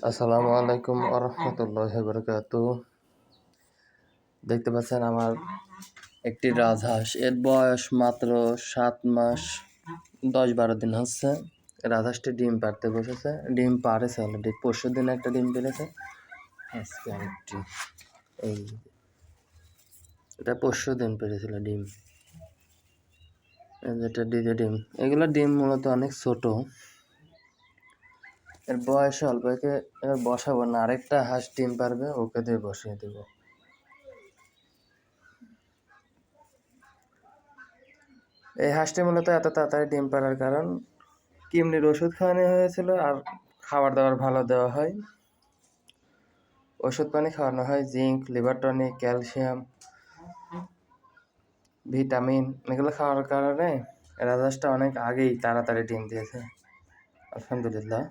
আসসালামু আলাইকুম আরহামতুল্লাহি বারাকাতুহু। দেখতে পাচ্ছেন আমার একটি রাজহাঁস, এর বয়স মাত্র 7 মাস 10-12 দিন হচ্ছে। রাজহাঁসটি ডিম পাড়তে বসেছে, ডিম পাড়েছে অলরেডি। পরশু দিন একটা ডিম পেড়েছে, আজকে আরেকটি। এই এটা পরশু দিন পেড়েছিল ডিম, যেটা দ্বিতীয় ডিম। এগুলো ডিম মূলত অনেক ছোট, এর বয়স অল্প। একে এবার বসাবো না, আরেকটা হাঁস ডিম পারবে, ওকে দিয়ে বসিয়ে দেবো। এই হাঁসটি মূলত এত তাড়াতাড়ি ডিম পাড়ার কারণ কিমনির ওষুধ খাওয়ানো হয়েছিল, আর খাবার দাবার ভালো দেওয়া হয়, ওষুধ পানি খাওয়ানো হয়, zinc, liver tonic, calcium, vitamin, এগুলো খাওয়ার কারণে রাজহাঁসটা অনেক আগেই তাড়াতাড়ি ডিম দিয়েছে, আলহামদুলিল্লাহ।